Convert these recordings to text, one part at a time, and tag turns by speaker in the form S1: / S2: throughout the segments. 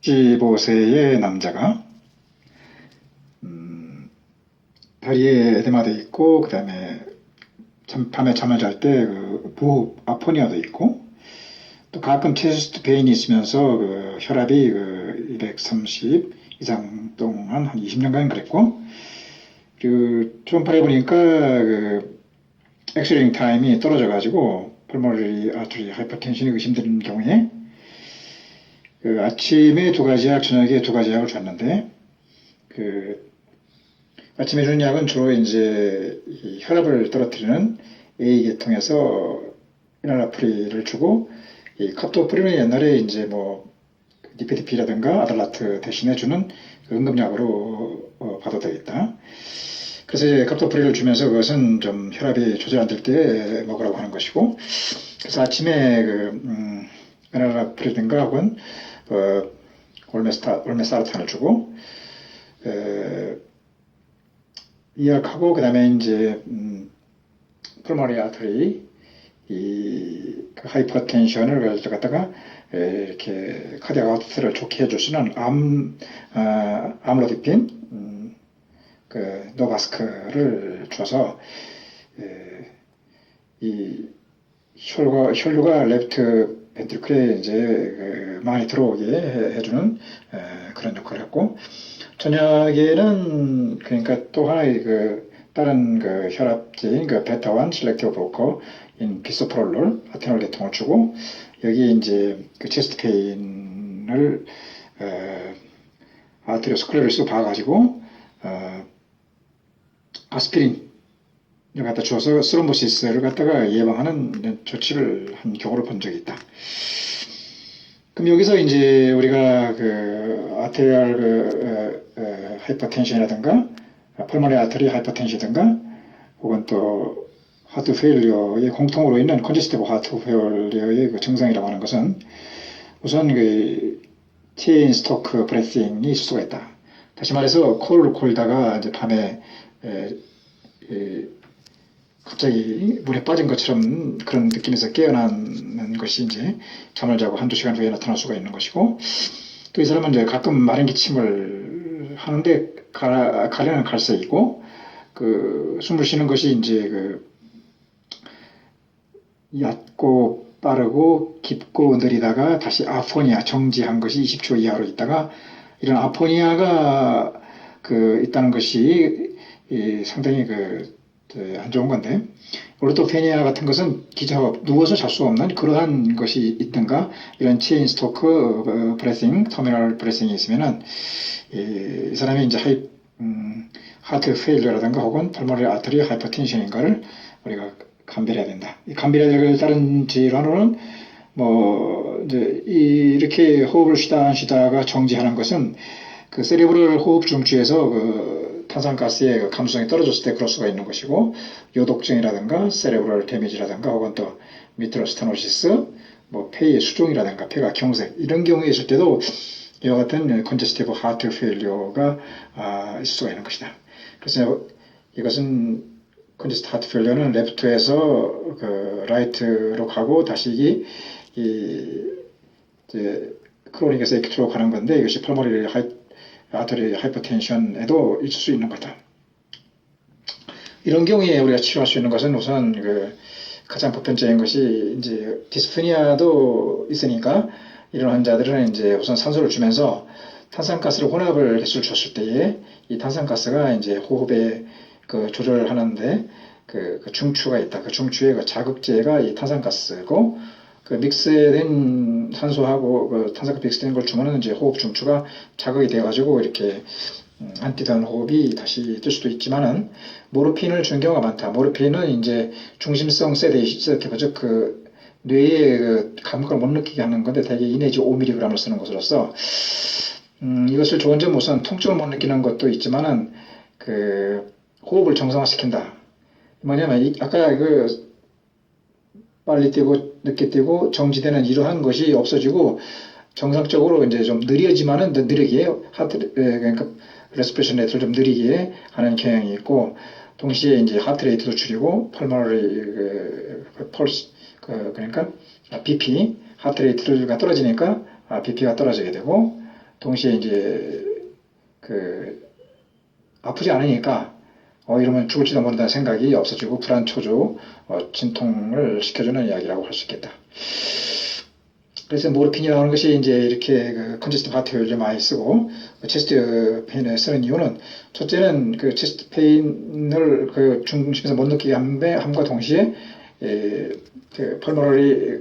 S1: 65세의 남자가 다리에 에데마도 있고, 그 다음에 밤에 잠을 잘 때 무호흡 아포니아도 있고, 또 가끔 체스트 페인이 있으면서 혈압이 230 이상 동안 한 20년간 그랬고, 초음파를 보니까 엑스레잉 타임이 떨어져가지고 펄모너리 아트리 하이퍼텐션이 의심되는 경우에 아침에 2가지 약, 저녁에 2가지 약을 줬는데, 아침에 주는 약은 주로 이제 혈압을 떨어뜨리는 A계통에서 이날라프리를 주고, 이 카토프리는 옛날에 이제 니페디피라든가 아달라트 대신에 주는 응급약으로 봐도 되겠다. 그래서 이제 카토프리를 주면서 그것은 좀 혈압이 조절 안 될 때 먹으라고 하는 것이고, 그래서 아침에 이날라프리든가 혹은 올메사르탄을 주고, 이 약하고 그 다음에 이제 펄모너리 아터리 하이퍼텐션을 갖다가 이렇게 카디악 아웃풋을 좋게 해줄 수 있는 암로디핀 노바스크를 줘서 이 혈류가 레프트 벤트리클에 이제 많이 들어오게 해주는 그런 역할을 했고, 저녁에는 그러니까 또 하나의 다른 혈압제인 베타1 셀렉티브 브로커인 비소프롤롤 아테놀 계통을 주고, 여기 이제 체스트 페인을 아테리오스클레로스 봐가지고 아스피린을 갖다 주어서 스롬보시스를 갖다가 예방하는 조치를 한 경우를 본 적이 있다. 그럼 여기서 이제 우리가 아테리얼 하이퍼텐션이라든가 펄모너리 아터리 하이퍼텐션이라든가 혹은 또 하트 페일리어의 공통으로 있는 컨제스티브 하트 페일리어의 증상이라고 하는 것은 우선 체인 스토크 브레싱이 있을 수가 있다. 다시 말해서 코를 골다가 이제 밤에 갑자기 물에 빠진 것처럼 그런 느낌에서 깨어나는 것이 이제 잠을 자고 한두 시간 후에 나타날 수가 있는 것이고, 또 이 사람은 이제 가끔 마른 기침을 하는데 가려는 갈색이고, 숨을 쉬는 것이 이제 얕고 빠르고 깊고 느리다가 다시 아포니아 정지한 것이 20초 이하로 있다가, 이런 아포니아가 있다는 것이 상당히 안 좋은 건데, 오르토페니아 같은 것은 누워서 잘 수 없는 그러한 것이 있든가, 이런 체인 스토크 브레싱, 터미널 브레싱이 있으면은 이 사람이 이제 하트 페일러라든가 혹은 펄모너리 아터리 하이퍼텐션인가를 우리가 감별해야 된다. 이 감별해야 될 다른 질환으로는 이제 이렇게 호흡을 쉬다가 정지하는 것은 세레브럴 호흡 중추에서 탄산가스의 감수성이 떨어졌을 때 그럴 수가 있는 것이고, 요독증이라든가 세레브럴 데미지라든가 혹은 또 미트로스테노시스, 폐의 수종이라든가 폐가 경색, 이런 경우에 있을 때도 이와 같은 컨제스티브 하트 페일리어가 있을 수가 있는 것이다. 그래서 이것은 컨제스티브 하트 페일리어는 레프트에서 라이트로 가고 다시 이제 크로닉에서 에큐트로 가는 건데, 이것이 펄모너리 아터리 하이퍼텐션에도 있을 수 있는 거다. 이런 경우에 우리가 치료할 수 있는 것은 우선 가장 보편적인 것이 이제 디스프니아도 있으니까, 이런 환자들은 이제 우선 산소를 주면서 탄산가스를 혼합을 개수를 줬을 때에 이 탄산가스가 이제 호흡에 조절하는데 중추가 있다. 중추의 자극제가 이 탄산가스고, 믹스된 산소하고 탄산가스 믹스된 걸 주면은 이제 호흡 중추가 자극이 돼가지고 이렇게 안 뛰던 호흡이 다시 뜰 수도 있지만은, 모르핀을 준 경우가 많다. 모르핀은 이제 중심성 세데이티브, 즉 뇌의 감각을 못 느끼게 하는 건데 대개 2 내지 5mg을 쓰는 것으로서 이것을 좋은 점 우선 통증을 못 느끼는 것도 있지만은 호흡을 정상화시킨다. 뭐냐면 아까 빨리 뛰고 늦게 뛰고 정지되는 이러한 것이 없어지고, 정상적으로 이제 좀 느려지만은 느리게 그러니까 레스피레이션 레이트를 좀 느리게 하는 경향이 있고, 동시에 이제 하트 레이트도 줄이고 펄모너리 펄스 그러니까 BP 하트 레이트가 떨어지니까 BP가 떨어지게 되고, 동시에 이제 아프지 않으니까 이러면 죽을지도 모른다는 생각이 없어지고 불안 초조, 진통을 시켜주는 이야기라고 할 수 있겠다. 그래서 모르핀이라는 것이 이제 이렇게 컨제스티브 하트 효율을 많이 쓰고 체스트 페인에 쓰는 이유는 첫째는 체스트 페인을 중심에서 못 느끼게 함과 동시에 펄모너리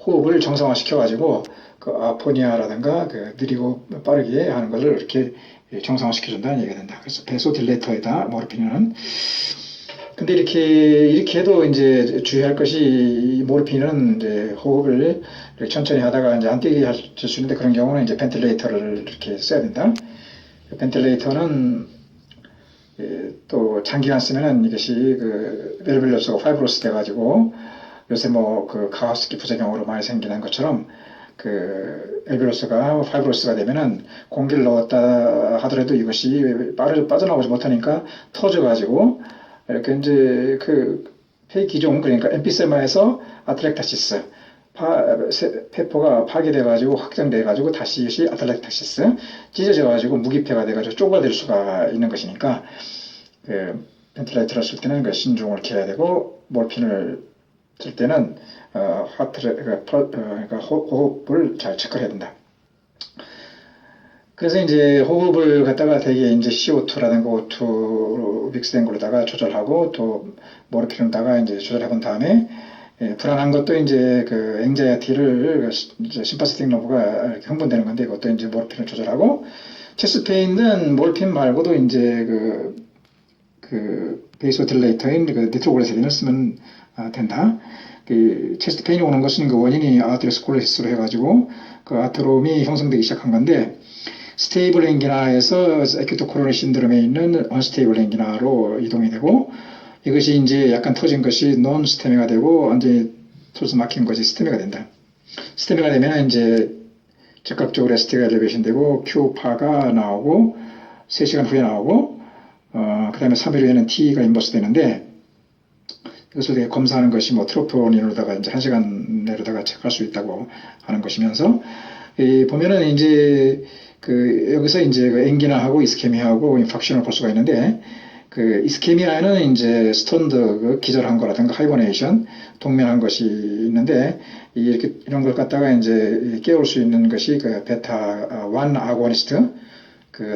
S1: 호흡을 정상화시켜 가지고 아포니아라든가 느리고 빠르게 하는 것을 이렇게 정상화시켜준다는 얘기가 된다. 그래서 베소딜레이터에다 모르핀은. 근데 이렇게 해도 이제 주의할 것이 모르핀은 이제 호흡을 이렇게 천천히 하다가 이제 안 뛰게 할 수 있는데 그런 경우는 이제 벤틸레이터를 이렇게 써야 된다. 벤틸레이터는 또 장기간 쓰면은 이것이 멜빌러스가 파이브로스 돼가지고 요새 가하스키 부작용으로 많이 생기는 것처럼 엘비로스가 파이브로스가 되면은 공기를 넣었다 하더라도 이것이 빠져나오지 못하니까 터져가지고 이렇게 이제 폐 기종 그러니까 엠피세마에서 아틀렉타시스 폐포가 파괴돼가지고 확장돼가지고 다시 이것이 아틀렉타시스 찢어져가지고 무기폐가 돼가지고 쪼그라들 수가 있는 것이니까 벤틸레이터를 쓸 때는 신중을 기해야 되고 모르핀을 쓸 때는 그러니까 호흡을 잘 체크를 해야 된다. 그래서 이제 호흡을 갖다가 되게 이제 CO2라든가 O2 믹스된 걸로다가 조절하고 또 모르핀을다가 이제 조절해 본 다음에 불안한 것도 이제 앵자이티를 심파세틱 너브가 흥분되는 건데 이것도 이제 모르핀을 조절하고 체스트 페인은 모르핀 말고도 이제 베이소딜레이터인 니트로글리세린을 쓰면 된다. 체스트 페인이 오는 것은 원인이 아테로스콜레시스로 해가지고 아테롬이 형성되기 시작한 건데 스테이블 앵기나에서 에큐트 코로너리 신드롬에 있는 언스테이블 앵기나로 이동이 되고 이것이 이제 약간 터진 것이 논 스테미가 되고 완전히 터져서 막힌 것이 스테미가 된다. 스테미가 되면 이제 즉각적으로 ST가 엘리베이션 되고 Q파가 나오고 3시간 후에 나오고 그 다음에 3일 후에는 T가 인버스 되는데 이것을 검사하는 것이 트로포닌으로다가 이제 1시간 내로다가 체크할 수 있다고 하는 것이면서 보면은 이제 여기서 이제 앵기나하고 이스케미아하고 인팍션을 볼 수가 있는데 이스케미아는 이제 스턴드 기절한 거라든가 하이버네이션 동면한 것이 있는데 이런 걸 갖다가 이제 깨울 수 있는 것이 베타 1 아고니스트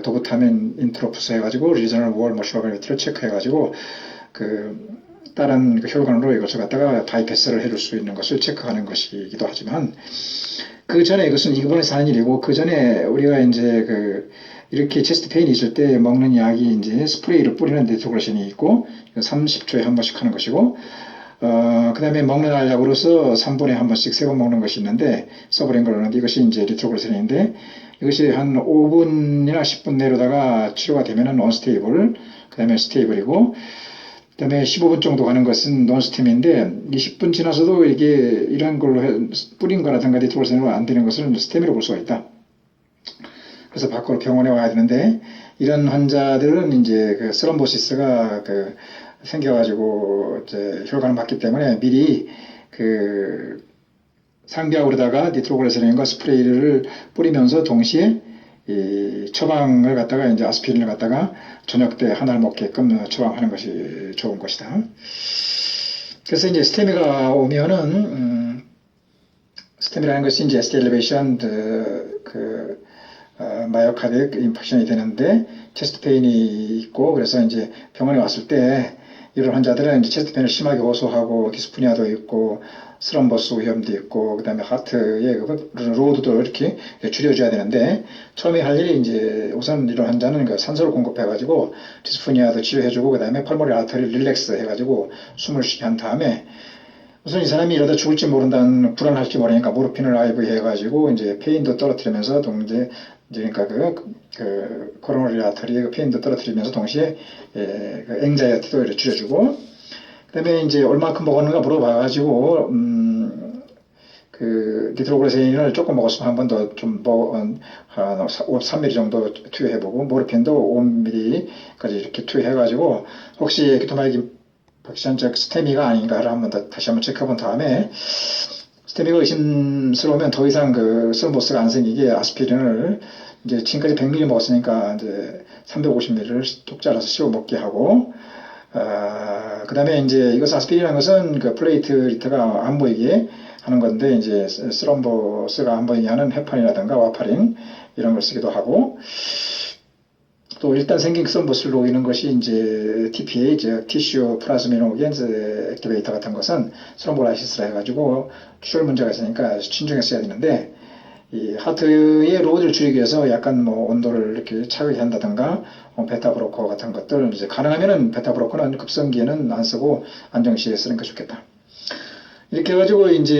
S1: 도부타민 인트로프스 해가지고 리저널 월 머셔빌리티를 체크해가지고 다른 혈관으로 이것을 갖다가 바이패스를 해줄 수 있는 것을 체크하는 것이기도 하지만 그 전에 이번에 하는 일이고 그 전에 우리가 이제 이렇게 체스트 페인이 있을 때 먹는 약이 이제 스프레이를 뿌리는 니트로글리세린이 있고 30초에 한 번씩 하는 것이고 그 다음에 먹는 알약으로서 3분에 한 번씩 3번 먹는 것이 있는데 써버린 걸 하는데 이것이 이제 니트로글리세린인데 이것이 한 5분이나 10분 내로다가 치료가 되면은 언스테이블 그 다음에 스테이블이고 그 다음에 15분 정도 가는 것은 논스템인데 20분 지나서도 이게 이런 걸로 뿌린 거라든가 니트로글리세린으로 안 되는 것을 스템이라고 볼 수가 있다. 그래서 밖으로 병원에 와야 되는데 이런 환자들은 이제 스럼보시스가 생겨가지고 이제 혈관을 막기 때문에 미리 상비약으로다가 니트로글리세린과 스프레이를 뿌리면서 동시에 이 처방을 갖다가 이제 아스피린을 갖다가 저녁 때 하나를 먹게끔 처방하는 것이 좋은 것이다. 그래서 이제 스테미가 오면은 스테미라는 것이 이제 ST 엘리베이션 마이오카디ಕ್ 인팍션이 되는데 체스트 페인이 있고 그래서 이제 병원에 왔을 때 이런 환자들은 이제 체스트 페인을 심하게 호소하고 디스프니아도 있고 스럼버스 위험도 있고 그 다음에 하트의 로드도 이렇게 줄여줘야 되는데 처음에 할 일이 이제 우선 이런 환자는 산소를 공급해가지고 디스프니아도 치료해주고 그 다음에 펄모리 아터리 릴렉스 해가지고 숨을 쉬게 한 다음에 우선 이 사람이 이러다 죽을지 모른다는 불안할지 모르니까 모르핀을 IV 해가지고 이제 페인도 떨어뜨리면서 동시에 그러니까 코로너리 아터리의 페인도 떨어뜨리면서 동시에 앵자이티도 이렇게 줄여주고 그다음에 이제 얼마큼 먹었는가 물어봐가지고 니트로글리세린을 조금 먹었으면 한 번 더 좀 한 3ml 정도 투여해보고 모르핀도 5ml까지 이렇게 투여해가지고 혹시 에키토마이긴 박시한적 스테미가 아닌가를 한번 다시 한번 체크해본 다음에 시스테미가 의심스러우면 더 이상 그 스럼보스가 안 생기게 아스피린을 이제 지금까지 100ml 먹었으니까 이제 350ml를 톡 잘라서 씹어 먹게 하고, 그 다음에 이제 이것은 아스피린이라는 것은 그 플레이트리트가 안 보이게 하는 건데, 이제 스럼보스가 안 보이게 하는 헤파린이라든가 와파린 이런 걸 쓰기도 하고, 또 일단 생긴 스럼보스를 녹이는 것이 이제 TPA, 즉 티슈 플라즈미노겐즈 액티베이터 같은 것은 스럼볼라이시스라 해가지고 추출 문제가 있으니까 신중히 써야 되는데, 이 하트의 로드를 줄이기 위해서 약간 뭐 온도를 이렇게 차게 한다든가, 베타 브로커 같은 것들, 이제 가능하면은 베타 브로커는 급성기에는 안 쓰고 안정시에 쓰는 게 좋겠다. 이렇게 해가지고 이제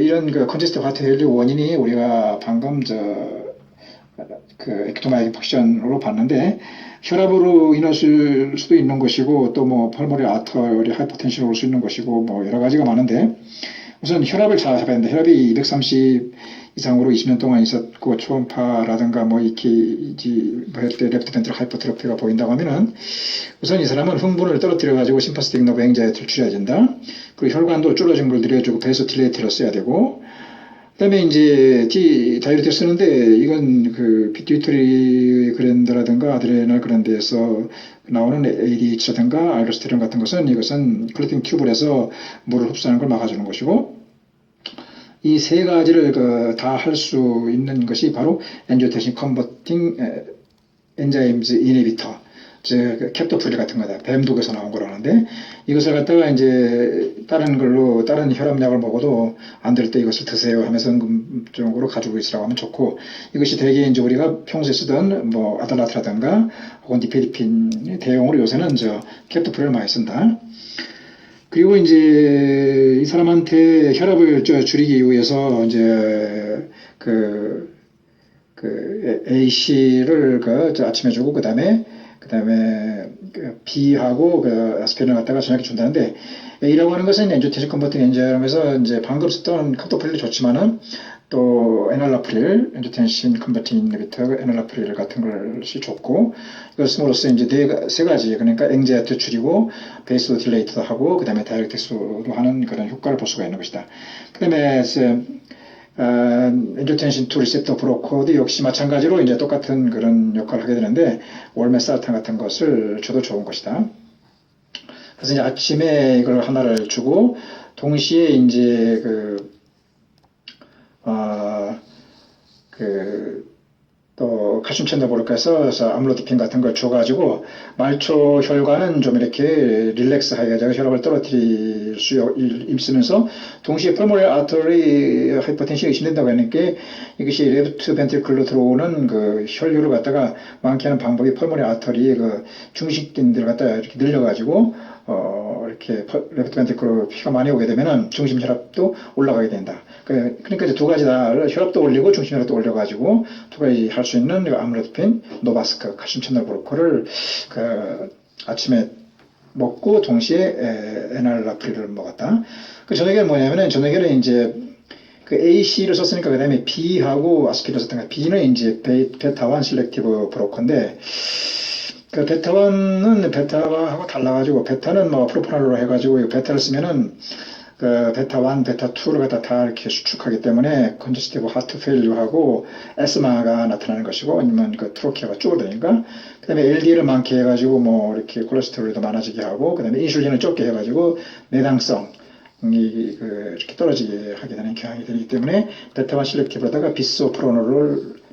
S1: 이런 그 컨제스티브 하트 밸류 원인이 우리가 방금 그 엑토마이크 펑션으로 봤는데, 혈압으로 인할 수도 있는 것이고, 또 뭐 펄모리 아터리 하이퍼텐션으로 올 수 있는 것이고, 뭐 여러 가지가 많은데, 우선 혈압을 잘 잡아야 된다. 혈압이 230 이상으로 20년 동안 있었고, 초음파라든가 뭐 EKG 뭐 할 때 레프트 벤트럴 하이퍼트로피가 보인다고 하면은, 우선 이 사람은 흥분을 떨어뜨려가지고 심파스틱 너브 앵자이티를 줄여야 된다. 그리고 혈관도 줄어진 걸 늘려주고 베이소 딜레이터를 써야 되고, 그 다음에 이제 다이어트 쓰는데, 이건 그 피튜이터리 그랜드라든가 아드레날 그랜드에서 나오는 ADH라든가 알도스테론 같은 것은, 이것은 클로팅 튜브에서 물을 흡수하는 걸 막아주는 것이고, 이 세 가지를 다 할 수 있는 것이 바로 엔지오텐신 컨버팅 엔자임즈 이니비터, 즉 캡토프릴 같은 거다. 뱀독에서 나온 거라는데, 이것을 갖다가 이제 다른 걸로 다른 혈압약을 먹어도 안 될 때 이것을 드세요 하면서 응급적으로 가지고 있으라고 하면 좋고, 이것이 대개 이제 우리가 평소에 쓰던 뭐 아달라트라든가 혹은 디페디핀 대용으로 요새는 캡토프릴을 많이 쓴다. 그리고 이제 이 사람한테 혈압을 줄이기 위해서 이제 그 A씨를 아침에 주고, 그 다음에 B하고 아스피린을 갖다가 저녁에 준다는데, A라고 하는 것은 엔지오텐신 컨버팅 엔자임에서 이제 방금 썼던 캡토프릴이 좋지만은, 또 에날라프릴, 엔지오텐신 컨버팅 인히비터 에날라프릴 같은 것이 좋고, 이걸 씀으로써 이제 세 가지, 그러니까 앵자이티 줄이고 베이스 딜레이트도 하고, 그 다음에 다이렉트스로 하는 그런 효과를 볼 수가 있는 것이다. 그 다음에 엔지오텐신 2 리셉터 브로커도 역시 마찬가지로 이제 똑같은 그런 역할을 하게 되는데, 월메살탄 같은 것을 줘도 좋은 것이다. 그래서 이제 아침에 이걸 하나를 주고, 동시에 이제 또 칼슘 채널 볼까해서 아밀로디핀 같은 걸 줘가지고 말초 혈관은 좀 이렇게 릴렉스 하게 해서 혈압을 떨어뜨릴 수 있으면서, 동시에 펄모널 아터리 하이퍼텐션이 의심된다고 하니까 이것이 레프트 벤트리클로 들어오는 그 혈류를 갖다가 많게 하는 방법이 펄모널 아터리의 그 중심근들을 갖다가 이렇게 늘려가지고 이렇게 레프트 벤트리클로 피가 많이 오게 되면은 중심 혈압도 올라가게 된다. 그러니까 이제 두 가지 다 혈압도 올리고 중심 혈압도 올려가지고 두 가지 할 수 있는 아밀로디핀, 노바스크, 칼슘 채널 브로커를 아침에 먹고 동시에 에날라프릴을 먹었다. 저녁에는 뭐냐면은, 저녁에는 이제 A씨를 썼으니까 그 다음에 B하고 아스피린을 썼던 거. B는 이제 베타1 실렉티브 브로커인데, 베타1은 베타하고 달라가지고, 베타는 뭐 프로파놀로 해가지고, 베타를 쓰면은 베타1, 베타2를 갖다 다 이렇게 수축하기 때문에 컨저스티브 하트 페일류하고 에스마가 나타나는 것이고, 아니면 트로키아가 줄어드니까, 그 다음에 LDL을 많게 해가지고 뭐 이렇게 콜레스테롤도 많아지게 하고, 그 다음에 인슐린을 적게 해가지고 내당성 이렇게 떨어지게 하게 되는 경향이 되기 때문에 베타1 실렉티브로다가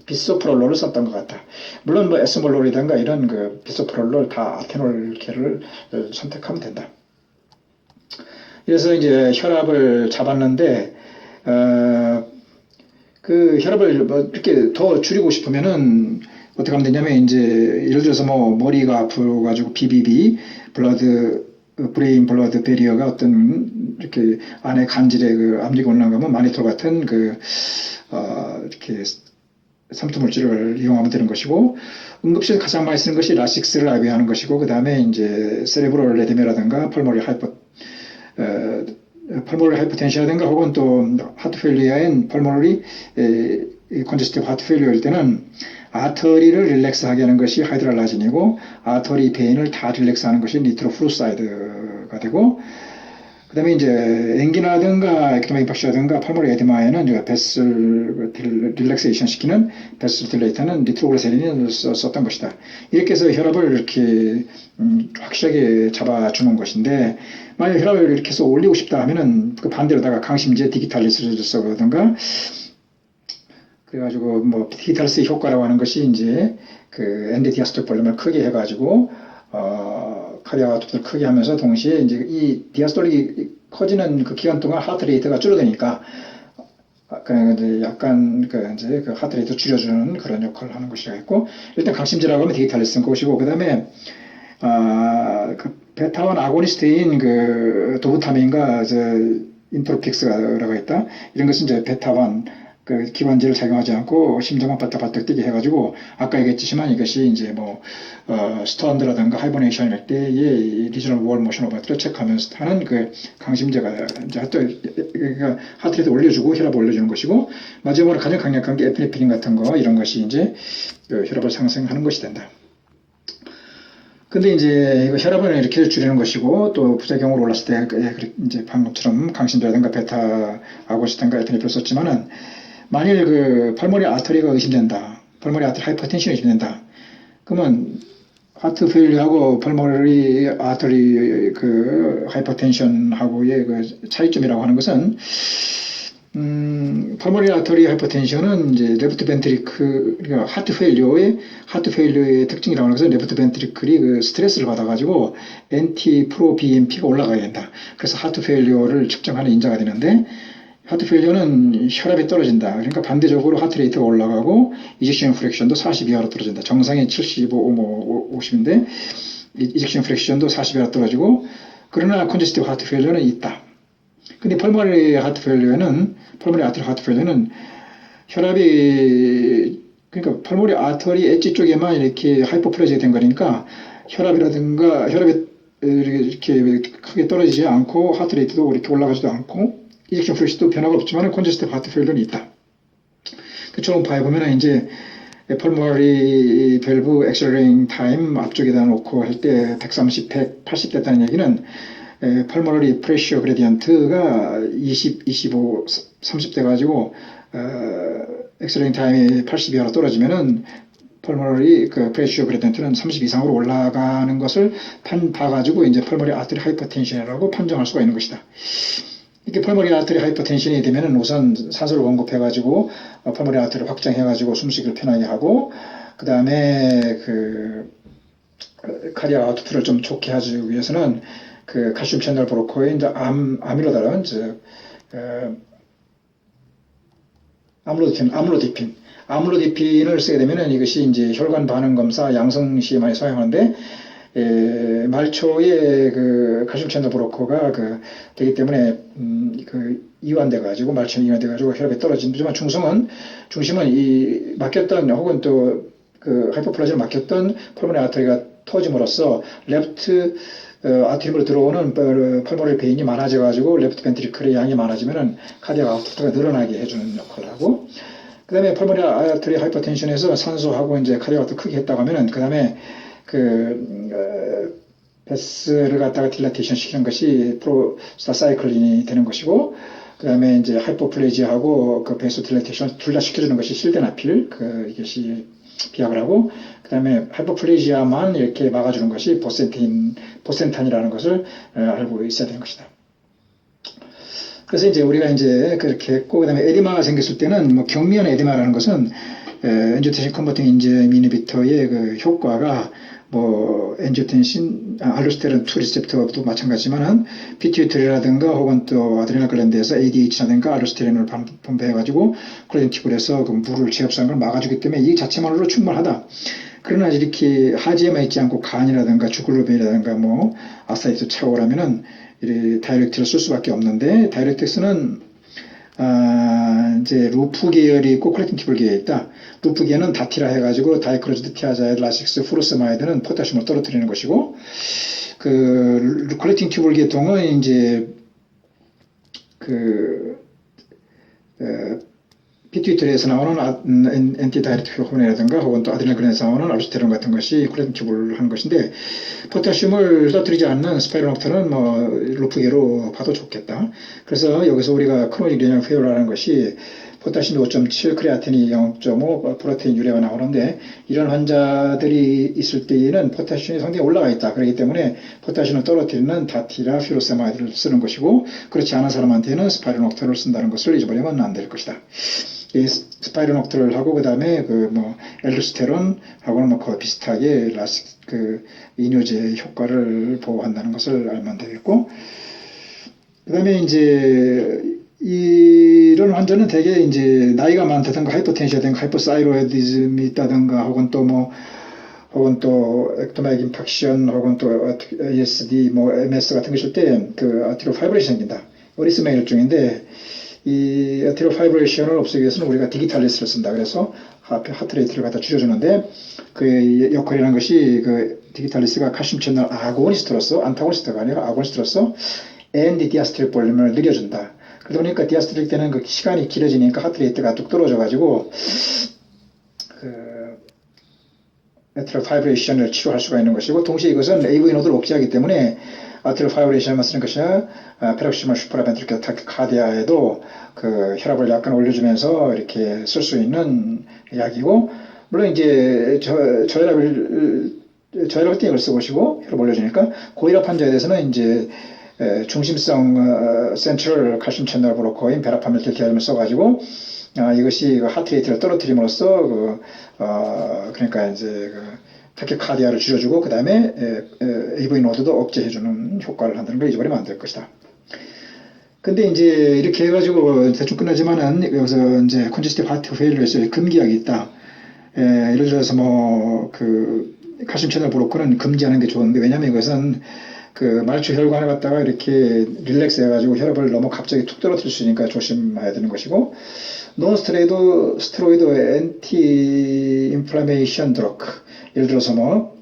S1: 비소프롤롤을 썼던 것 같다. 물론 뭐 에스몰롤이든가 이런 비소프롤롤 다 아테놀계를 선택하면 된다. 그래서 이제 혈압을 잡았는데, 혈압을 뭐 이렇게 더 줄이고 싶으면은 어떻게 하면 되냐면, 이제 예를 들어서 뭐 머리가 아프가지고 BBB, 브레인 블러드 베리어가 어떤 이렇게 안에 간질에 압력이 올라가면 마니토 같은 이렇게 삼투 물질을 이용하면 되는 것이고, 응급실에 가장 많이 쓰는 것이 라식스를 아비하는 것이고, 그 다음에 이제 세레브럴 레디메라든가 펄모널 하이퍼텐션이라든가 혹은 또 하트 페일리어인 펄모널이 컨저스티브 하트 페일리어일 때는 아터리를 릴렉스하게 하는 것이 하이드랄라진이고, 아터리 베인을 다 릴렉스하는 것이 니트로프루사이드가 되고, 그 그다음에 이제 앵기나든가 액토맥 박시라든가 팔모리 에디마에는 이제 베슬 릴렉세이션 시키는 베슬 딜레이터는 니트로글리세린을 썼던 것이다. 이렇게 해서 혈압을 이렇게 확실하게 잡아주는 것인데, 만약 혈압을 이렇게 해서 올리고 싶다 하면은 그 반대로다가 강심제 디기탈리스를 써보든가, 그래가지고 뭐 디기탈리스 효과라고 하는 것이 이제 그 엔드 디아스톨 볼륨을 크게 해가지고 카디악 아웃풋을 크게 하면서 동시에 이제 이 디아스톨이 커지는 그 기간 동안 하트 레이트가 줄어드니까 그냥 이제 약간 이제 그 하트 레이트 줄여주는 그런 역할을 하는 것이라 했고, 일단 강심제라고 하면 디기탈리스 것이고, 그 다음에 그 베타1 아고니스트인 그 도부타민과 인트로픽스가 있다. 이런 것은 이제 베타1 그 기관지를 작용하지 않고 심장만 바짝바짝 뛰게 해가지고, 아까 얘기했지만 이것이 이제 뭐 스턴드라든가 하이버네이션일 때의 리저널 월 모션 오버트를 체크하면서 하는 그 강심제가 이제 그러니까 하트레이트 올려주고 혈압 올려주는 것이고, 마지막으로 가장 강력한 게 에피네프린 같은 거, 이런 것이 이제 그 혈압을 상승하는 것이 된다. 근데 이제 이거 혈압을 이렇게 줄이는 것이고, 또 부작용으로 올랐을 때 이제 방금처럼 강심제라든가 베타 아고니스트인가 에피네프린을 썼지만은, 만일 그 펄모리 아터리가 의심된다, 펄모리 아터리 하이퍼텐션이 의심된다, 그러면 하트 페일리하고 펄모리 아터리 그 하이퍼텐션하고의 그 차이점이라고 하는 것은, 펄모리 아터리 하이퍼텐션은 이제 레프트 벤트리클, 그러니까 하트 페일리어의 특징이라고 하는 것은 레프트 벤트리클이 그 스트레스를 받아가지고 NT 프로 BNP가 올라가야 된다. 그래서 하트 페일리어를 측정하는 인자가 되는데, 하트 페일리어는 혈압이 떨어진다. 그러니까 반대적으로 하트 레이트가 올라가고 이젝션 프랙션도 40 이하로 떨어진다. 정상이 75, 50인데 이젝션 프랙션도 40 이하로 떨어지고, 그러나 컨제스티브 하트 페일리어는 있다. 근데 펄모리 아터리 하트 페일리어는 혈압이, 그러니까 펄모리 아터리 엣지 쪽에만 이렇게 하이퍼프레즈가 된 거니까 혈압이 이렇게 크게 떨어지지 않고 하트 레이트도 이렇게 올라가지도 않고 이젝션 프랙션도 변화가 없지만 컨제스티브 하트 페일리어는 있다. 그 초음파에 보면은 이제 펄모리 밸브 액셀레이팅 타임 앞쪽에다 놓고 할 때 130, 180 됐다는 얘기는 펄모너리 프레셔 그레디언트가 20, 25, 30 돼가지고 엑셀레이팅 타임이 80 이하로 떨어지면은 펄모너리 그 프레셔 그레디언트는 30 이상으로 올라가는 것을 봐가지고 이제 펄모너리 아터리 하이퍼텐션이라고 판정할 수가 있는 것이다. 이렇게 펄모너리 아터리 하이퍼텐션이 되면은 우선 산소를 공급해가지고 펄모너리 아터리를 확장해가지고 숨쉬기를 편하게 하고, 그 다음에 그 카디악 아웃풋을 좀 좋게 하기 위해서는 그 칼슘 채널 브로커의 이제 아밀로다른 아밀로디핀을 쓰게 되면은 이것이 이제 혈관 반응 검사 양성 시에 많이 사용하는데, 말초의 그 칼슘 채널 브로커가 되기 때문에 그 이완돼 가지고 말초는 이완돼 가지고 혈압이 떨어지지만 중심은 이 막혔던 혹은 또 그 하이퍼플라즈를 막혔던 펄모너리 아터리가 터짐으로써 레프트 아트리움으로 들어오는 펄모너리 베인이 많아져가지고 레프트 벤트리클의 양이 많아지면은 카디악 아웃풋가 늘어나게 해주는 역할을 하고, 그 다음에 펄모너리 아터리 하이퍼텐션에서 산소하고 이제 카디악 아웃풋 크게 했다고 하면은, 그 다음에 베스를 갖다가 딜라테이션 시키는 것이 프로스타사이클린이 되는 것이고, 그 다음에 이제 하이포플레지하고 그 베스 딜라테이션 둘 다 시켜주는 것이 실데나필, 이것이 비약을 하고, 그 다음에 하이포플레지아만 이렇게 막아주는 것이 보센탄이라는 것을 알고 있어야 되는 것이다. 그래서 이제 우리가 이제 그렇게 했고, 그 다음에 에디마가 생겼을 때는 뭐 경미한 에디마라는 것은 엔지오텐신 컨버팅 인자임 이니비터의 그 효과가 뭐 엔지오텐신, 알로스테론 2 리셉터도 마찬가지지만은 피튜이터리라든가 혹은 또 아드레날 글랜드에서 ADH라든가 알로스테론을 분배해가지고 콜라겐 튜브에서 그 물을 제압하는 걸 막아주기 때문에 이 자체만으로 충분하다. 그러나 이렇게 하지에만 있지 않고 간이라든가 주글로벤이라든가 뭐 아사이트 차오라면은 이 다이렉트를 쓸 수밖에 없는데, 다이렉트스는 이제 루프 계열이 있고 콜렉팅 튜블 계열이 있다. 루프 계열은 다티라 해가지고 다이크로즈드 티아자이드 라식스 프로스마이드는 포타슘을 떨어뜨리는 것이고, 그 콜렉팅 튜블 계통은 이제 피트유터리에서 나오는 엔티다이레틱 호르몬이라든가 혹은 또 아드레날린에서 나오는 알도스테론 같은 것이 콜레스테롤 기부를 하는 것인데 포타슘을 떠들이지 않는 스파이로녹타는 뭐 루프계로 봐도 좋겠다. 그래서 여기서 우리가 크로닉 리니얼 페일러라는 것이 포타슘 5.7, 크레아틴이 0.5, 프로테인 유래가 나오는데 이런 환자들이 있을 때에는 포타슘이 상당히 올라가 있다. 그렇기 때문에 포타슘을 떨어뜨리는 다티라 퓨로세마이드를 쓰는 것이고 그렇지 않은 사람한테는 스파이로녹타를 쓴다는 것을 잊어버리면 안 될 것이다. 이 스파이로녹타를 하고 그다음에 그 뭐 엘도스테론 하고는 뭐 거의 비슷하게 그 이뇨제 효과를 보호한다는 것을 알면 되겠고 그다음에 이제 이런 환자는 대개 이제 나이가 많다든가 하이퍼텐션이라든가 하이퍼사이로이디즘이 있다든가 혹은 또 액토맥 임팍션 혹은 또 ASD 뭐 MS 같은 것일 때 그 아티로 파이브레이션이 생긴다. 어리스메일중인데 이 아티로 파이브레이션을 없애기 위해서는 우리가 디기탈리스를 쓴다. 그래서 하트레이트를 갖다 줄여주는데 그 역할이라는 것이 그 디기탈리스가 칼슘 채널 아고니스트로서 안타고니스트가 아니라 아고니스트로서 ND 디아스토릭 볼륨을 늘려준다. 그러다 보니까 디아스토릭 때는 그 시간이 길어지니까 하트레이트가 뚝 떨어져가지고 그 아티로 파이브레이션을 치료할 수가 있는 것이고 동시에 이것은 AV 노드를 억제하기 때문에 아티로 파이브레이션만 쓰는 것이 페록시멀 슈퍼라벤트리크 타키카디아에도 그 혈압을 약간 올려주면서 이렇게 쓸 수 있는 약이고 물론 이제 저혈압 때 이걸 써보시고 혈압 올려주니까 고혈압 환자에 대해서는 이제 중심성 센트럴 칼슘 채널 브로커인 베라파밀틸티아름을 써가지고 이것이 하트레이트를 떨어뜨림으로써 그러니까 이제 그 타키카디아를 줄여주고 그 다음에 AV 노드도 억제해주는 효과를 한다는 걸 잊어버리면 안 될 것이다. 근데 이제 이렇게 해가지고 대충 끝나지만은 여기서 이제 컨제스티브 하트 페일러에서 금기약이 있다. 예를 들어서 뭐 그 칼슘 채널 브로커는 금지하는 게 좋은데 왜냐면 이것은 그 말초 혈관을 갖다가 이렇게 릴렉스 해가지고 혈압을 너무 갑자기 툭 떨어뜨릴 수 있으니까 조심해야 되는 것이고 스테로이드 엔티 인플라메이션 드러그 예를 들어서 뭐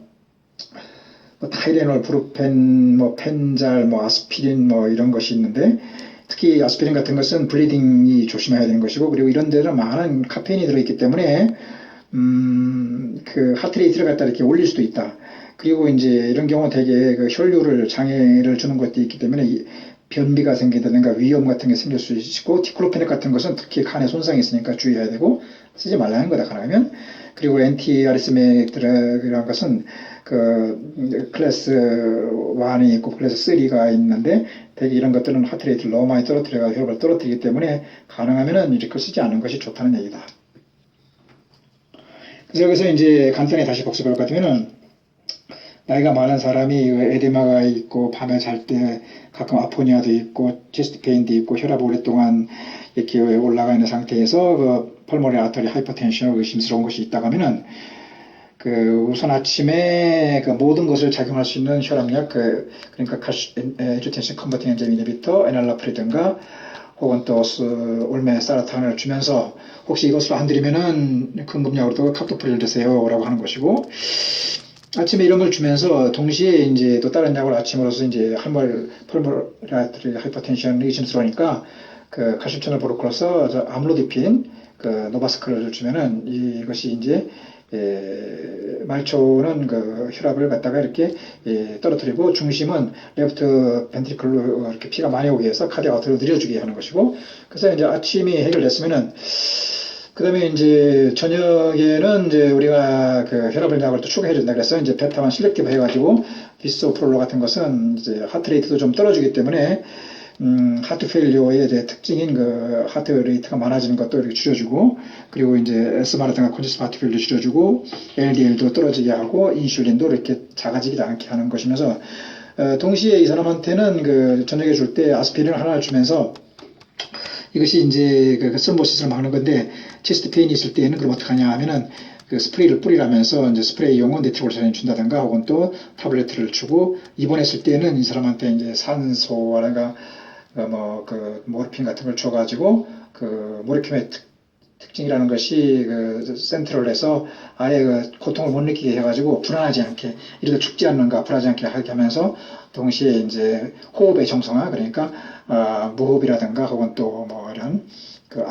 S1: 타이레놀, 브루펜, 뭐 펜잘, 뭐 아스피린 뭐 이런 것이 있는데 특히 아스피린 같은 것은 블리딩이 조심해야 되는 것이고 그리고 이런 데는 많은 카페인이 들어있기 때문에 그 하트레이트를 갖다 이렇게 올릴 수도 있다. 그리고 이제 이런 경우 되게 그 혈류를 장애를 주는 것도 있기 때문에 변비가 생기다든가 위염 같은 게 생길 수 있고 디클로페닉 같은 것은 특히 간에 손상이 있으니까 주의해야 되고 쓰지 말라는 거다 가능하면 그리고 엔티 아리스메틱 드럭이라는 것은 그 클래스 1이 있고 클래스 3가 있는데 대개 이런 것들은 하트레이트를 너무 많이 떨어뜨려가 혈압을 떨어뜨리기 때문에 가능하면은 이렇게 쓰지 않는 것이 좋다는 얘기다. 그래서 여기서 이제 간단히 다시 복습할 것 같으면은 나이가 많은 사람이 에데마가 있고 밤에 잘 때 가끔 아포니아도 있고 체스트 페인도 있고 혈압이 오랫동안 이렇게 올라가 있는 상태에서 그 펄모리 아터리 하이퍼텐션을 의심스러운 것이 있다고 하면은 그 우선 아침에 그 모든 것을 작용할 수 있는 혈압약 그러니까 에주텐신 컨버팅 엔자임 이니비터 에날라프리든가 혹은 또 올메사라탄을 주면서 혹시 이것을 안 드리면은 근금약으로도 카토프리를 드세요라고 하는 것이고 아침에 이런 걸 주면서 동시에 이제 또 다른 약을 아침으로서 이제 펄모라트리 하이퍼텐션 의심스러우니까 그 칼슘 채널 브로커로서 아물로디핀 그 노바스크를 주면은 이것이 이제 말초는 그 혈압을 갖다가 이렇게 떨어뜨리고 중심은 레프트 벤트리클로 이렇게 피가 많이 오게 해서 카디악 아웃을 늘려주게 하는 것이고 그래서 이제 아침이 해결됐으면은 그 다음에 이제 저녁에는 이제 우리가 그 혈압을 약을 또 추가해준다 그래서 이제 베타만 실렉티브 해가지고 비소프롤로 같은 것은 이제 하트레이트도 좀 떨어지기 때문에 하트 페일리오의 이제 특징인 그 하트 레이트가 많아지는 것도 이렇게 줄여주고 그리고 이제 SMR라든가 콘제스티브 하트 페일도 줄여주고 LDL도 떨어지게 하고 인슐린도 이렇게 작아지지 않게 하는 것이면서 동시에 이 사람한테는 그 저녁에 줄 때 아스피린을 하나 주면서 이것이 이제 그 스럼보시스를 막는 건데 체스트 페인이 있을 때에는 그럼 어떻게 하냐 하면은 그 스프레이를 뿌리라면서 이제 스프레이용은 네트로글리세린 준다든가 혹은 또 타블레트를 주고 입원했을 때는 이 사람한테 이제 산소라든가 뭐 그 모르핀 같은 걸 줘가지고 그 모르핀의 특징이라는 것이 그 센트럴에서 아예 그 고통을 못 느끼게 해가지고 불안하지 않게 이래도 죽지 않는가 불안하지 않게 하게 하면서 동시에 이제 호흡의 정성화 그러니까 무호흡이라든가 혹은 또 뭐 이런 그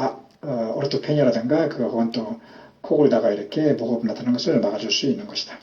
S1: 오르토페니아라든가 혹은 또 코 골다가 이렇게 목호흡 나타나는 것을 막아줄 수 있는 것이다.